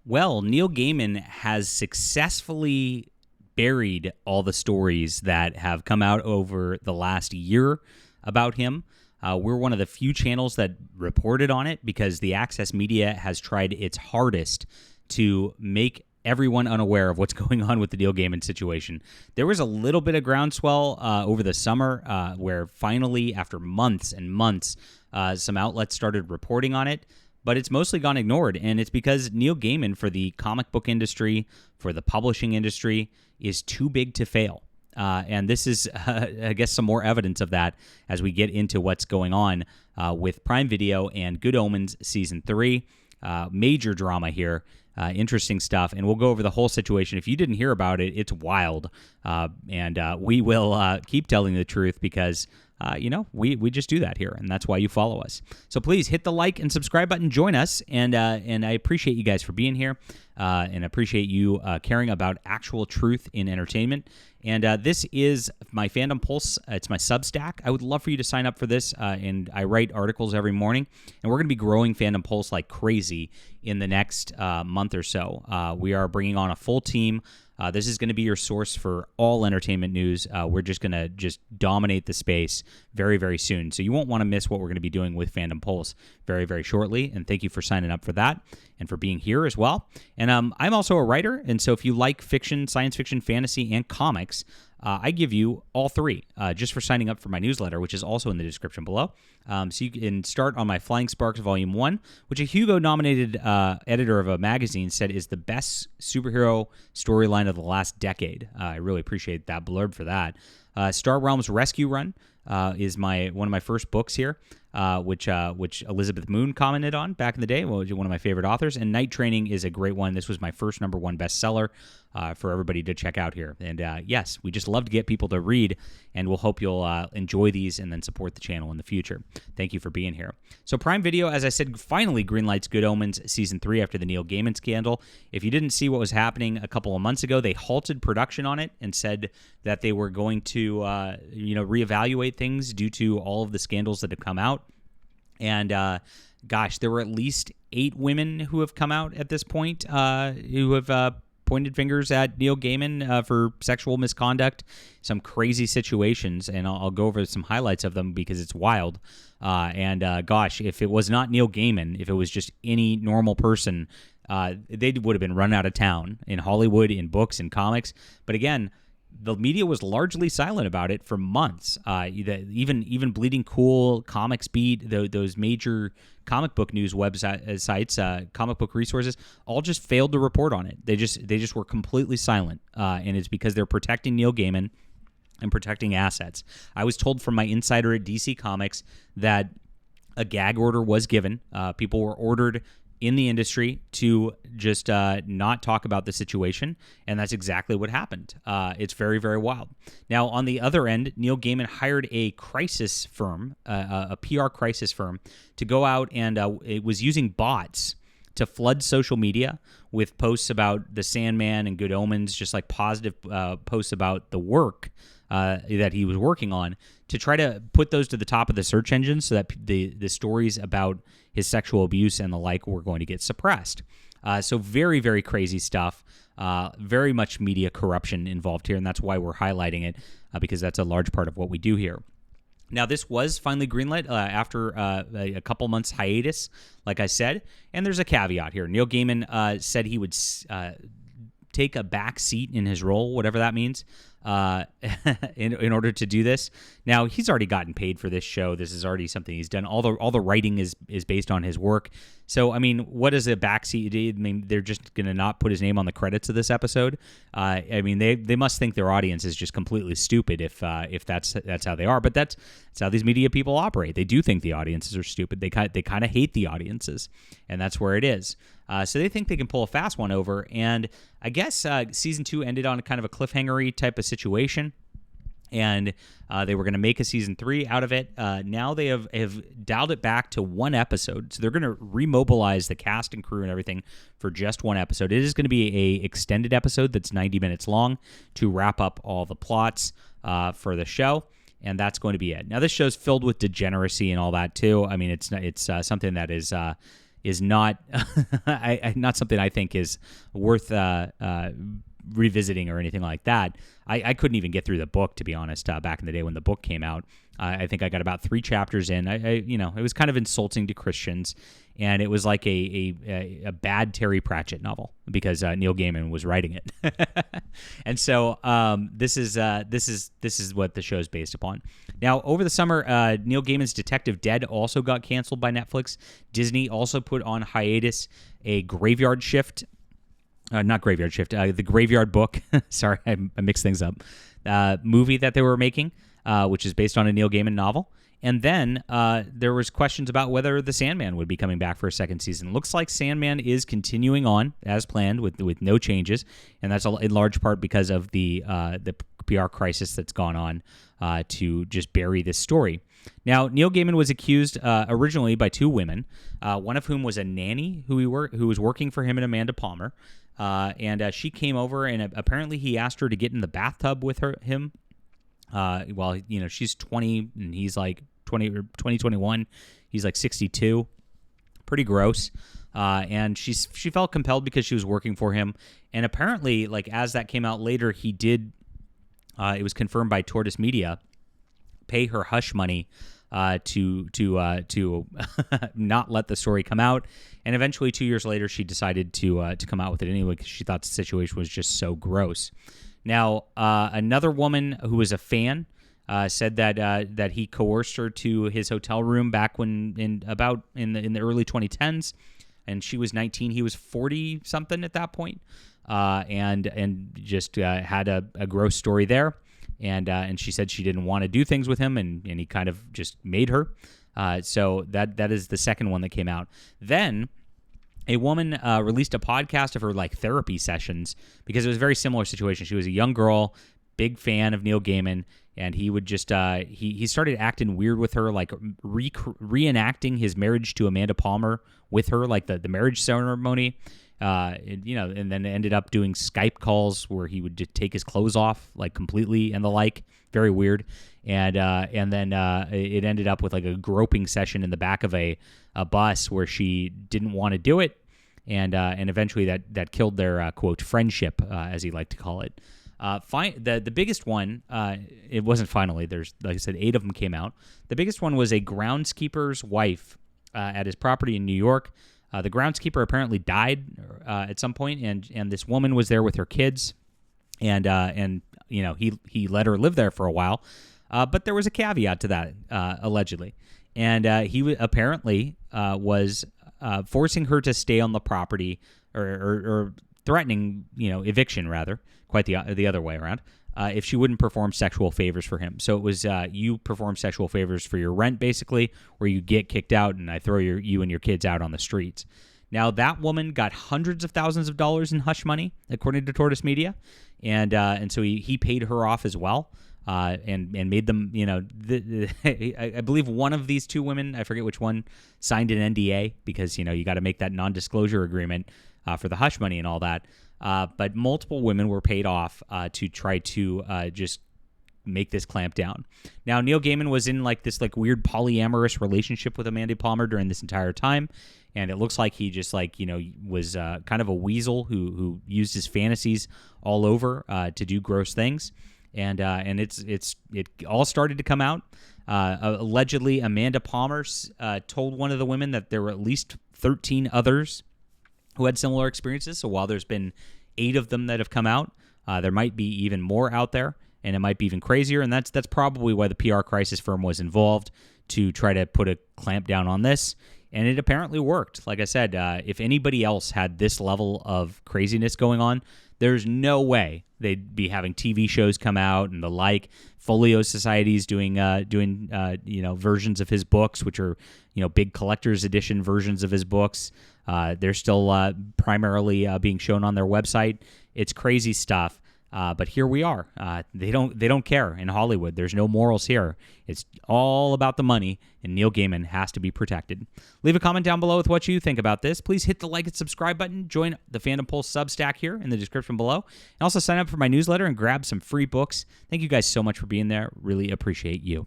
Well, Neil Gaiman has successfully buried all the stories that have come out over the last year about him. We're one of the few channels that reported on it because the Access Media has tried its hardest to make everyone unaware of what's going on with the Neil Gaiman situation. There was a little bit of groundswell over the summer where finally, after months and months, some outlets started reporting on it. But it's mostly gone ignored, and it's because Neil Gaiman, for the comic book industry, for the publishing industry, is too big to fail. And this is, I guess, some more evidence of that as we get into what's going on with Prime Video and Good Omens Season 3. Major drama here. Interesting stuff, and we'll go over the whole situation. If you didn't hear about it, it's wild, and we will keep telling the truth because we just do that here, and that's why you follow us. So please hit the like and subscribe button, join us, and I appreciate you guys for being here, and appreciate you caring about actual truth in entertainment. And this is my Fandom Pulse. It's my Substack. I would love for you to sign up for this, and I write articles every morning, and we're going to be growing Fandom Pulse like crazy in the next month or so. We are bringing on a full team. This is going to be your source for all entertainment news. We're just going to dominate the space very, very soon. So you won't want to miss what we're going to be doing with Fandom Pulse very, very shortly. And thank you for signing up for that and for being here as well. And I'm also a writer. And so if you like fiction, science fiction, fantasy, and comics, I give you all three just for signing up for my newsletter, which is also in the description below. So you can start on my Flying Sparks Volume 1, which a Hugo-nominated editor of a magazine said is the best superhero storyline of the last decade. I really appreciate that blurb for that. Star Realms Rescue Run is one of my first books here, which Elizabeth Moon commented on back in the day. Well, one of my favorite authors. And Night Training is a great one. This was my first #1 bestseller for everybody to check out here. And yes, we just love to get people to read, and we'll hope you'll enjoy these and then support the channel in the future. Thank you for being here. So Prime Video, as I said, finally greenlights Good Omens Season 3 after the Neil Gaiman scandal. If you didn't see what was happening a couple of months ago, they halted production on it and said that they were going to reevaluate things due to all of the scandals that have come out. And gosh, there were at least 8 women who have come out at this point who have pointed fingers at Neil Gaiman for sexual misconduct, some crazy situations, and I'll go over some highlights of them because it's wild. Gosh, if it was not Neil Gaiman, if it was just any normal person, they would have been run out of town in Hollywood, in books, in comics. But again, the media was largely silent about it for months. Even Bleeding Cool, Comics Beat, those major comic book news websites, comic book resources, all just failed to report on it. They just were completely silent, and it's because they're protecting Neil Gaiman and protecting assets. I was told from my insider at DC Comics that a gag order was given. People were ordered in the industry to just not talk about the situation, and that's exactly what happened. It's very, very wild. Now, on the other end, Neil Gaiman hired a crisis firm, a PR crisis firm, to go out and it was using bots to flood social media with posts about the Sandman and Good Omens, just like positive posts about the work that he was working on, to try to put those to the top of the search engine so that the stories about his sexual abuse and the like were going to get suppressed. So very, very crazy stuff. Very much media corruption involved here, and that's why we're highlighting it, because that's a large part of what we do here. Now, this was finally greenlit after a couple months hiatus, like I said, and there's a caveat here. Neil Gaiman said he would take a back seat in his role, whatever that means, in order to do this. Now, he's already gotten paid for this show. This is already something he's done. All the writing is based on his work. So, I mean, what is a backseat? I mean, they're just going to not put his name on the credits of this episode. I mean, they must think their audience is just completely stupid if that's how they are. But that's how these media people operate. They do think the audiences are stupid. They kind of hate the audiences, and that's where it is. So they think they can pull a fast one over. And I guess season 2 ended on kind of a cliffhanger-y type of situation. And they were going to make a season 3 out of it. Now they have dialed it back to 1 episode. So they're going to remobilize the cast and crew and everything for just 1 episode. It is going to be a extended episode that's 90 minutes long to wrap up all the plots for the show. And that's going to be it. Now, this show's filled with degeneracy and all that, too. I mean, it's something that is is not not something I think is worth revisiting or anything like that. I couldn't even get through the book, to be honest, back in the day when the book came out. I think I got about 3 chapters in. It was kind of insulting to Christians, and it was like a bad Terry Pratchett novel because Neil Gaiman was writing it. And so this is what the show's based upon. Now, over the summer, Neil Gaiman's Detective Dead also got canceled by Netflix. Disney also put on hiatus a Graveyard Shift. Not Graveyard Shift, the Graveyard Book. Sorry, I mixed things up. Movie that they were making, which is based on a Neil Gaiman novel. And then there was questions about whether The Sandman would be coming back for a second season. Looks like Sandman is continuing on as planned with no changes, and that's in large part because of the PR crisis that's gone on to just bury this story. Now, Neil Gaiman was accused originally by 2 women, one of whom was a nanny who was working for him and Amanda Palmer. And she came over, and apparently he asked her to get in the bathtub with him. While she's 20 and he's like 21. He's like 62. Pretty gross. And she felt compelled because she was working for him. And apparently, like as that came out later, he did. It was confirmed by Tortoise Media, pay her hush money to not let the story come out. And eventually, 2 years later, she decided to come out with it anyway because she thought the situation was just so gross. Now, another woman who was a fan said that he coerced her to his hotel room back in the early 2010s, and she was 19. He was 40 something at that point, and just had a gross story there. And she said she didn't want to do things with him, and he kind of just made her. So that is the second one that came out. Then a woman released a podcast of her like therapy sessions because it was a very similar situation. She was a young girl, big fan of Neil Gaiman, and he would just he started acting weird with her, like reenacting his marriage to Amanda Palmer with her, like the marriage ceremony. And then ended up doing Skype calls where he would just take his clothes off like completely and the like. Very weird. And then it ended up with like a groping session in the back of a bus where she didn't want to do it, and eventually that killed their quote friendship, as he liked to call it. The biggest one, it wasn't finally. There's, like I said, 8 of them came out. The biggest one was a groundskeeper's wife at his property in New York. The groundskeeper apparently died at some point, and this woman was there with her kids, and he let her live there for a while, but there was a caveat to that, allegedly, and he apparently was forcing her to stay on the property or threatening eviction rather, quite the other way around. If she wouldn't perform sexual favors for him. So it was you perform sexual favors for your rent, basically, or you get kicked out and I throw you and your kids out on the streets. Now, that woman got hundreds of thousands of dollars in hush money, according to Tortoise Media, and so he paid her off as well, and made them, I believe one of these 2 women, I forget which one, signed an NDA because, you got to make that non-disclosure agreement for the hush money and all that. But multiple women were paid off to try to just make this clamp down. Now, Neil Gaiman was in like this like weird polyamorous relationship with Amanda Palmer during this entire time, and it looks like he just was kind of a weasel who used his fantasies all over to do gross things, and it all started to come out. Allegedly, Amanda Palmer told one of the women that there were at least 13 others who had similar experiences. So while there's been 8 of them that have come out, there might be even more out there, and it might be even crazier. And that's probably why the PR crisis firm was involved to try to put a clamp down on this. And it apparently worked. Like I said, if anybody else had this level of craziness going on, there's no way they'd be having TV shows come out and the like. Folio societies doing versions of his books, which are big collector's edition versions of his books. They're still primarily being shown on their website. It's crazy stuff. But here we are. They don't care in Hollywood. There's no morals here. It's all about the money, and Neil Gaiman has to be protected. Leave a comment down below with what you think about this. Please hit the like and subscribe button. Join the Fandom Pulse Substack here in the description below. And also sign up for my newsletter and grab some free books. Thank you guys so much for being there. Really appreciate you.